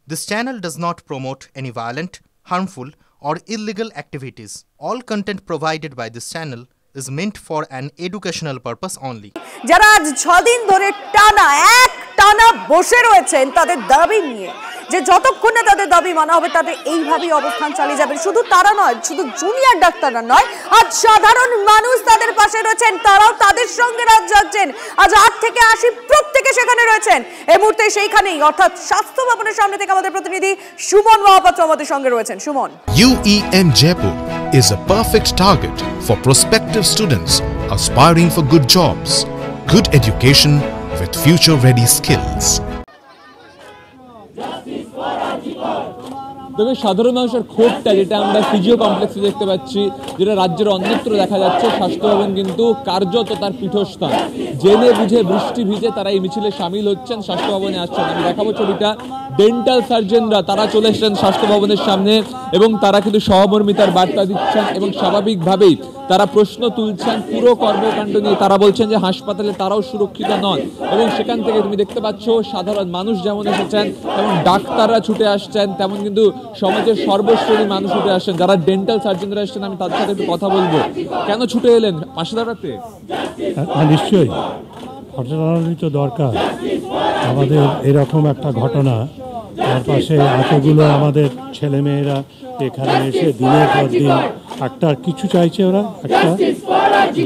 This channel does not promote any violent, harmful, or illegal activities. All content provided by this channel is meant for an educational purpose only. যারা আজ 6 দিন ধরে টানা বসে রয়েছেন তাদের দাবি নিয়ে যে যতক্ষণ না তাদের দাবি মানা হবে তাদের এইভাবেই অবস্থান চালিয়ে যাবেন। শুধু তারা নয়, শুধু জুনিয়র ডাক্তাররা নয়, আজ সাধারণ মানুষ তাদের পাশে রয়েছেন, তারাও তাদের সঙ্গে রাত জাগছেন। আজ 8 থেকে 80 প্রত্যেকে সেখানে রয়েছেন। এই মুহূর্তে সেইখানেই অর্থাৎ স্বাস্থ্য ভবনের সামনে থেকে আমাদের প্রতিনিধি সুমন মহাপাত্র আমাদের সঙ্গে রয়েছেন। Suman, UEM Jaipur is a perfect target for prospective students aspiring for good jobs, good education with future-ready skills. তবে সাধারণ মানুষের ক্ষোভটা যেটা আমরা ফিজিও কমপ্লেক্সে দেখতে পাচ্ছি, যেটা রাজ্যের অন্যত্র দেখা যাচ্ছে, স্বাস্থ্য ভবন কিন্তু কার্যত তার পীঠস্থান। জেনে বুঝে বৃষ্টি ভিজে তারা এই মিছিলে সামিল হচ্ছেন, স্বাস্থ্য ভবনে আসছেন। আমি দেখাবো ছবিটা। ডেন্টাল সার্জনরা তারা চলে এসেছেন স্বাস্থ্য ভবনের সামনে এবং তারা কিন্তু সহমর্মিতার বার্তা দিচ্ছেন এবং স্বাভাবিকভাবেই তারা প্রশ্ন তুলছেন পুরো কর্মকাণ্ড নিয়ে। তারা বলছেন যে হাসপাতালে তারাও সুরক্ষিত নন এবং সেখান থেকে তুমি দেখতে পাচ্ছ সাধারণ মানুষ যেমন এসেছেন এবং ডাক্তাররা ছুটে আসছেন, তেমন কিন্তু সমাজের সর্বশ্রেণীর মানুষ ছুটে আসছেন। যারা ডেন্টাল সার্জনরা এসেছেন আমি তাদের সাথে একটু কথা বলবো। কেন ছুটে এলেন পাশে দাঁড়াতে? নিশ্চয়ই ঘটনারই তো দরকার। আমাদের এরকম একটা ঘটনা, তার পাশে এতগুলো আমাদের ছেলেমেয়েরা এখানে এসে দিনের পর দিন একটা কিছু চাইছে, ওরা একটা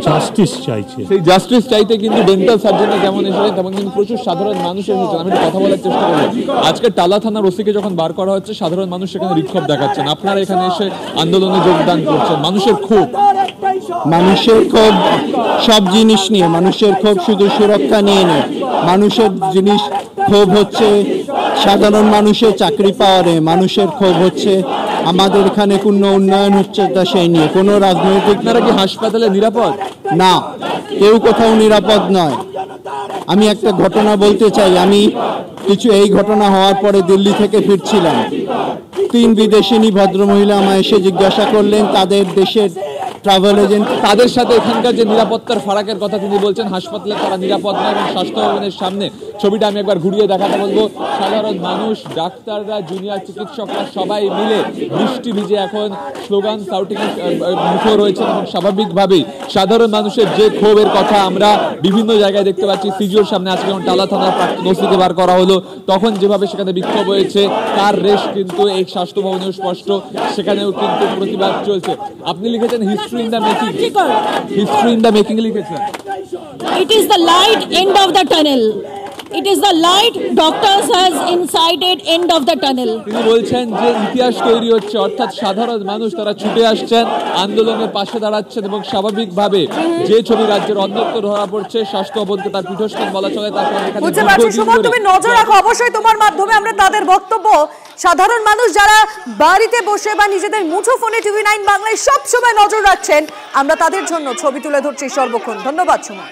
জাস্টিস চাইছে। সেই জাস্টিস চাইতে কিন্তু ডেন্টাল সার্জনরা যেমন এসেছেন তেমন কিন্তু প্রচুর সাধারণ মানুষ এসেছেন। আমি একটু কথা বলার চেষ্টা করব। আজকে টালা থানার ওসিকে যখন বার করা হচ্ছে, সাধারণ মানুষ সেখানে বিক্ষোভ দেখাচ্ছেন, আপনারা এখানে এসে আন্দোলনে যোগদান করছেন। মানুষের ক্ষোভ সব জিনিস নিয়ে, মানুষের ক্ষোভ শুধু সুরক্ষা নিয়ে নেই। মানুষের জিনিস ক্ষোভ হচ্ছে সাধারণ মানুষের চাকরি পাওয়ারে, মানুষের ক্ষোভ হচ্ছে আমাদের এখানে কোনো উন্নয়ন হচ্ছে তা সেই নিয়ে। কোনো রাজনৈতিক আপনারা কি হাসপাতালে নিরাপদ? না, কেউ কোথাও নিরাপদ নয়। আমি একটা ঘটনা বলতে চাই। আমি এই ঘটনা হওয়ার পরে দিল্লি থেকে ফিরছিলাম। 3 বিদেশিনী ভদ্রমহিলা আমায় এসে জিজ্ঞাসা করলেন তাদের দেশের ট্রাভেল এজেন্ট, তাদের সাথে এখানকার যে নিরাপত্তার ফারাকের কথা তিনি বলছেন, হাসপাতালে তারা নিরাপদ নয় এবং স্বাস্থ্য ভবনের সামনে ছবিটা আমি একবার ঘুরিয়ে দেখাতে বলবো। সাধারণ মানুষ, ডাক্তাররা, জুনিয়র চিকিৎসকরা সবাই মিলে বৃষ্টি ভিজে এখন স্লোগান সাউটিং মুখর রয়েছে এবং স্বাভাবিকভাবেই সাধারণ মানুষের যে ক্ষোভের কথা আমরা বিভিন্ন জায়গায় দেখতে পাচ্ছি। সিজিওর সামনে আজকে যখন টালা থানার প্রাক্তন ওসিকে বার করা হলো, তখন যেভাবে সেখানে বিক্ষোভ হয়েছে তার রেশ কিন্তু এই স্বাস্থ্য ভবনেও স্পষ্ট, সেখানেও কিন্তু প্রতিবাদ চলছে। আপনি লিখেছেন history in the making. History in the making লিখেছেন। It is the light end of the tunnel. It is the light doctors has incited end of the tunnel. তিনি বলছেন যে ইতিহাস তৈরি হচ্ছে, অর্থাৎ সাধারণ মানুষ তারা ছুটে আসছেন, আন্দোলনের পাশে দাঁড়াচ্ছেন এবং স্বাভাবিকভাবে যে ছবি রাজ্যের অন্যত্র ধরা পড়ছে, স্বাস্থ্য ভবনকে তার পীঠস্থান বলা চলে। তার কারণে এখানে বুঝতে পারছি সুমন, তুমি নজর রাখো অবশ্যই তোমার মাধ্যমে আমরা তাদের বক্তব্য, সাধারণ মানুষ যারা বাড়িতে বসে বা নিজেদের মুঠো ফোনে TV9 বাংলায় সব সময় নজর রাখছেন, আমরা তাদের জন্য ছবি তুলে ধরছি সর্বক্ষণ। ধন্যবাদ সুমন।